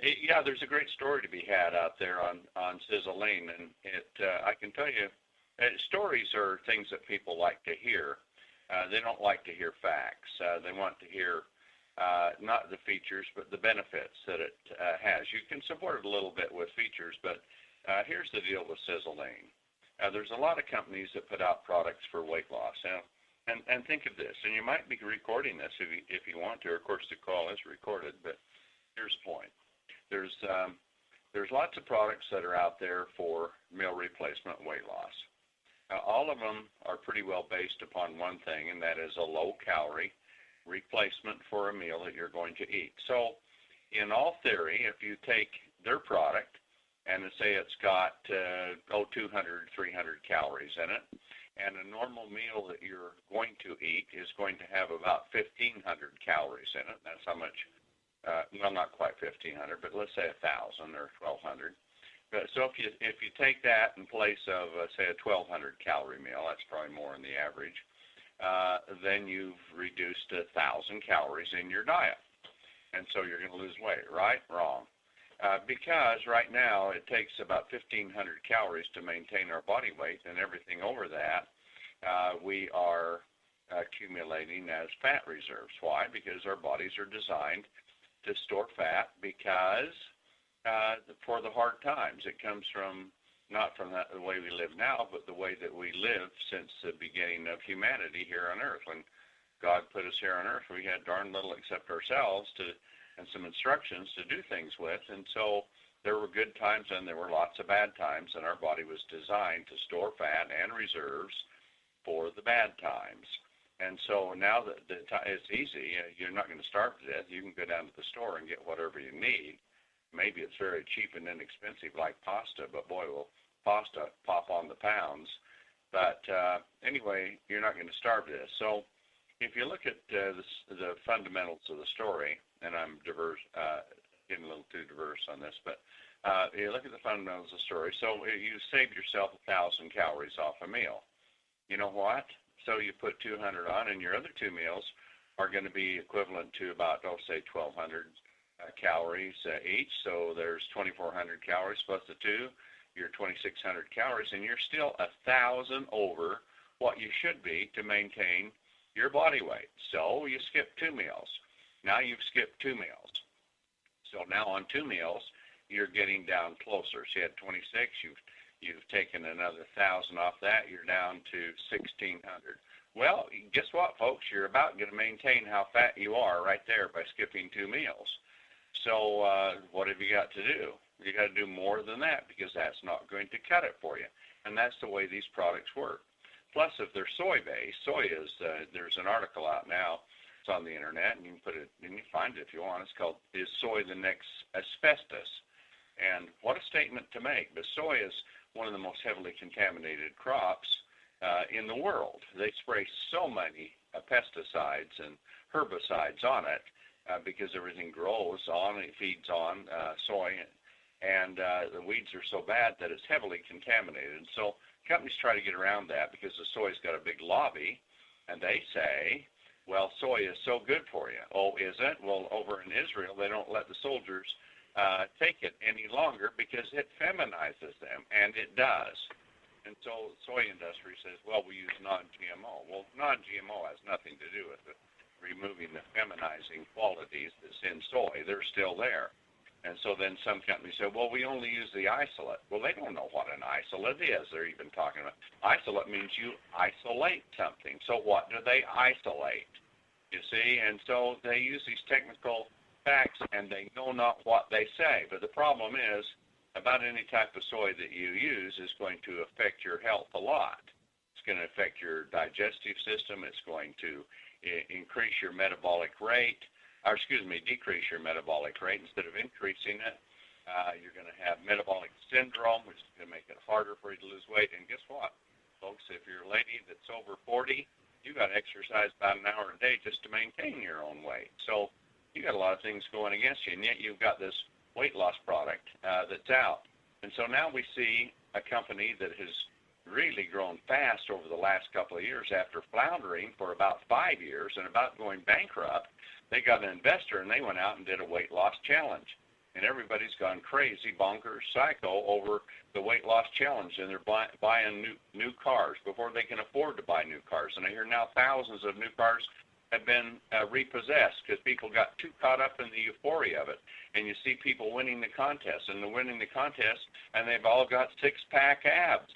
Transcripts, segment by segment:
Yeah, there's a great story to be had out there on SiseLean, and I can tell you, stories are things that people like to hear. They don't like to hear facts. They want to hear not the features, but the benefits that it has. You can support it a little bit with features, but here's the deal with SiseLean. There's a lot of companies that put out products for weight loss. And think of this, and you might be recording this if you want to. Of course, the call is recorded, but here's the point. There's lots of products that are out there for meal replacement weight loss. All of them are pretty well based upon one thing, and that is a low-calorie replacement for a meal that you're going to eat. So in all theory, if you take their product and say it's got 200, 300 calories in it, and a normal meal that you're going to eat is going to have about 1,500 calories in it. That's how much, well, not quite 1,500, but let's say 1,000 or 1,200. So if you take that in place of, say, a 1,200 calorie meal, that's probably more than the average, then you've reduced 1,000 calories in your diet. And so you're going to lose weight, right? Wrong. Because right now it takes about 1,500 calories to maintain our body weight, and everything over that we are accumulating as fat reserves. Why? Because our bodies are designed to store fat because for the hard times. It comes from not from the way we live now, but the way that we live since the beginning of humanity here on earth. When God put us here on earth, we had darn little except ourselves and some instructions to do things with. And so there were good times and there were lots of bad times, and our body was designed to store fat and reserves for the bad times. And so now that it's easy, you're not going to starve to death. You can go down to the store and get whatever you need. Maybe it's very cheap and inexpensive like pasta, but boy, will pasta pop on the pounds. But anyway, you're not going to starve to death. So if you look at the fundamentals of the story, and I'm getting a little too diverse on this, but you look at the fundamentals of the story. So you saved yourself 1,000 calories off a meal. You know what? So you put 200 on, and your other two meals are going to be equivalent to about, say, 1,200 calories each. So there's 2,400 calories plus the two. You're 2,600 calories, and you're still 1,000 over what you should be to maintain your body weight. So you skip two meals. Now you've skipped two meals. So now on two meals, you're getting down closer. So you had 26. You've taken another 1,000 off that. You're down to 1,600. Well, guess what, folks? You're about going to maintain how fat you are right there by skipping two meals. So what have you got to do? You got to do more than that, because that's not going to cut it for you. And that's the way these products work. Plus, if they're soy-based, soy is, there's an article out now. It's on the internet, and you can put it, and you find it if you want. It's called, "Is Soy the Next Asbestos?" And what a statement to make. But soy is one of the most heavily contaminated crops in the world. They spray so many pesticides and herbicides on it because everything grows on, it feeds on soy, and the weeds are so bad that it's heavily contaminated. And so companies try to get around that because the soy's got a big lobby, and they say, well, soy is so good for you. Oh, is it? Well, over in Israel, they don't let the soldiers take it any longer because it feminizes them, and it does. And so the soy industry says, well, we use non-GMO. Well, non-GMO has nothing to do with it. Removing the feminizing qualities that's in soy, they're still there. And so then some companies say, well, we only use the isolate. Well, they don't know what an isolate is. They're even talking about isolate means you isolate something. So what do they isolate? You see, and so they use these technical facts, and they know not what they say. But the problem is, about any type of soy that you use is going to affect your health a lot. It's going to affect your digestive system. It's going to increase your metabolic rate, or decrease your metabolic rate instead of increasing it. You're going to have metabolic syndrome, which is going to make it harder for you to lose weight. And guess what, folks? If you're a lady that's over 40, you got to exercise about an hour a day just to maintain your own weight. So you got a lot of things going against you, and yet you've got this weight loss product that's out. And so now we see a company that has really grown fast over the last couple of years after floundering for about 5 years and about going bankrupt. They got an investor, and they went out and did a weight loss challenge. and everybody's gone crazy, bonkers, psycho over the weight loss challenge, and they're buying new cars before they can afford to buy new cars. And I hear now thousands of new cars have been repossessed because people got too caught up in the euphoria of it. And you see people winning the contest, and they're winning the contest, and they've all got six-pack abs.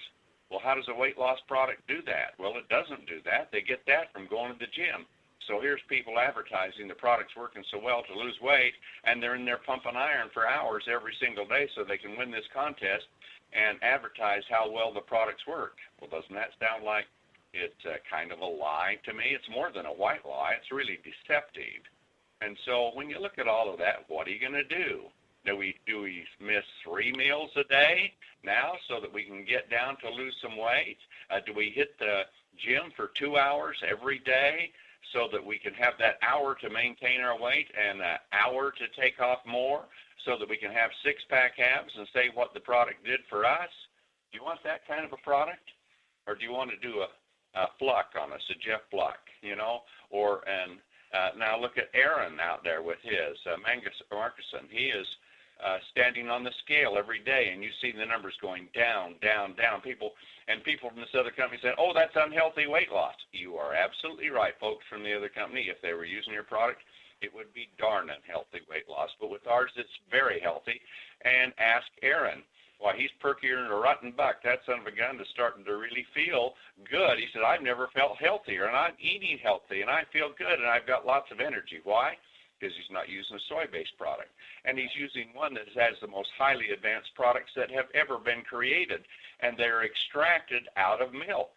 Well, how does a weight loss product do that? Well, it doesn't do that. They get that from going to the gym. So here's people advertising the product's working so well to lose weight, and they're in there pumping iron for hours every single day so they can win this contest and advertise how well the products work. Well, doesn't that sound like it's kind of a lie to me? It's more than a white lie. It's really deceptive. And so when you look at all of that, what are you going to do? Do we miss 3 meals a day now so that we can get down to lose some weight? Do we hit the gym for 2 hours every day so that we can have that hour to maintain our weight and an hour to take off more so that we can have six-pack abs and say what the product did for us? Do you want that kind of a product? Or do you want to do a Fluck on us, a Jeff Fluck, you know? Now look at Aaron out there with his, Markuson. He is standing on the scale every day, and you see the numbers going down, down, down. People from this other company said, oh, that's unhealthy weight loss. You are absolutely right, folks from the other company. If they were using your product, it would be darn unhealthy weight loss. But with ours, it's very healthy. And ask Aaron. Why, he's perkier than a rotten buck. That son of a gun is starting to really feel good. He said, I've never felt healthier, and I'm eating healthy, and I feel good, and I've got lots of energy. Why? Because he's not using a soy-based product. And he's using one that has the most highly advanced products that have ever been created, and they're extracted out of milk.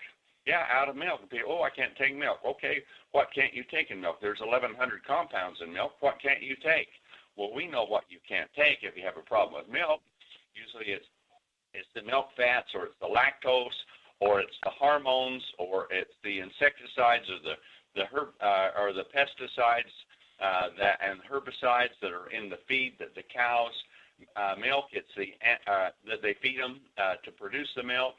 Yeah, out of milk. Oh, I can't take milk. Okay, what can't you take in milk? There's 1,100 compounds in milk. What can't you take? Well, we know what you can't take if you have a problem with milk. Usually it's the milk fats, or it's the lactose, or it's the hormones, or it's the insecticides, or the pesticides and herbicides that are in the feed that the cows milk. It's that they feed them to produce the milk.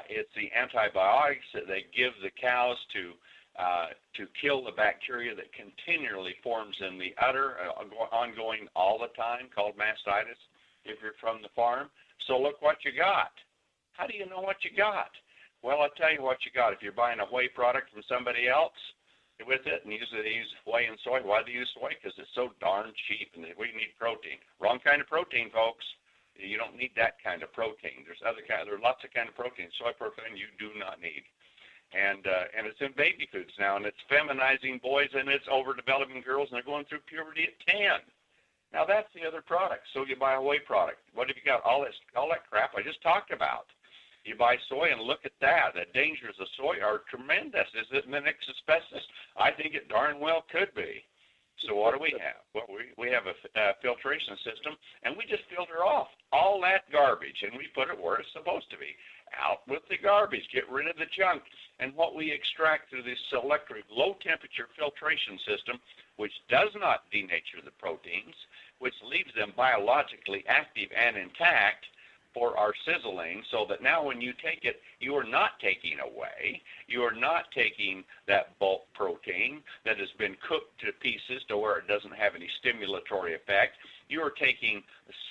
It's the antibiotics that they give the cows to kill the bacteria that continually forms in the udder, ongoing all the time, called mastitis if you're from the farm. So look what you got. How do you know what you got? Well, I'll tell you what you got. If you're buying a whey product from somebody else with it, and usually they use whey and soy. Why do they use soy? Because it's so darn cheap, and we need protein. Wrong kind of protein, folks. You don't need that kind of protein. There's lots of kind of protein. Soy protein you do not need. And it's in baby foods now, and it's feminizing boys, and it's overdeveloping girls, and they're going through puberty at 10. Now that's the other product. So you buy a whey product. What have you got? All that crap I just talked about. You buy soy, and look at that. The dangers of soy are tremendous. Is it mimics asbestos? I think it darn well could be. So what do we have? Well, we have a filtration system, and we just filter off all that garbage, and we put it where it's supposed to be. Out with the garbage. Get rid of the junk. And what we extract through this selective low-temperature filtration system, which does not denature the proteins, which leaves them biologically active and intact, for our SiseLean, so that now when you take it, you are not taking away, you are not taking that bulk protein that has been cooked to pieces to where it doesn't have any stimulatory effect. You are taking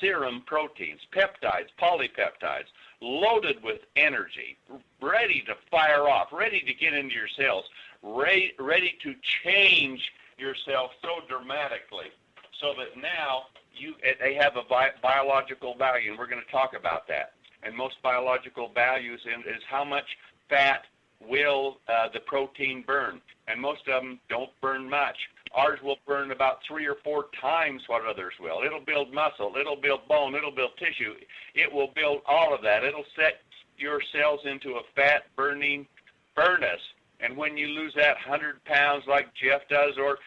serum proteins, peptides, polypeptides, loaded with energy, ready to fire off, ready to get into your cells, ready to change yourself so dramatically, so that now they have a biological value, and we're going to talk about that. And most biological values is how much fat will the protein burn, and most of them don't burn much. Ours will burn about 3 or 4 times what others will. It'll build muscle, it'll build bone, it'll build tissue. It will build all of that. It'll set your cells into a fat-burning furnace. And when you lose that 100 pounds like Jeff does, or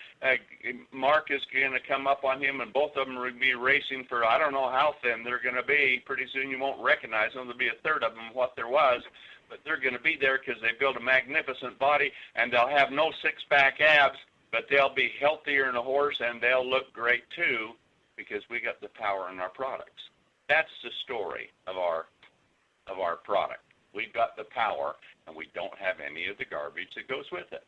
Mark is going to come up on him, and both of them will be racing for, I don't know how thin they're going to be. Pretty soon you won't recognize them. There'll be a third of them what there was. But they're going to be there because they build a magnificent body, and they'll have no six-pack abs, but they'll be healthier than a horse, and they'll look great too, because we got the power in our products. That's the story of our product. We've got the power, and we don't have any of the garbage that goes with it.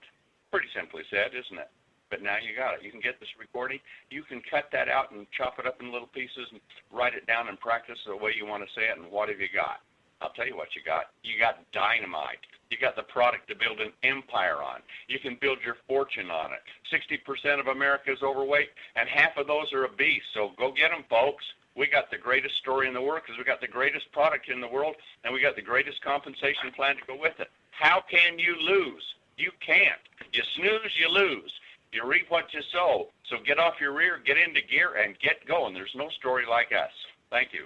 Pretty simply said, isn't it? But now you got it. You can get this recording. You can cut that out and chop it up in little pieces and write it down and practice the way you want to say it. And what have you got? I'll tell you what you got. You got dynamite. You got the product to build an empire on. You can build your fortune on it. 60% of America is overweight, and half of those are obese. So go get them, folks. We got the greatest story in the world because we got the greatest product in the world, and we got the greatest compensation plan to go with it. How can you lose? You can't. You snooze, you lose. You reap what you sow. So get off your rear, get into gear, and get going. There's no story like us. Thank you.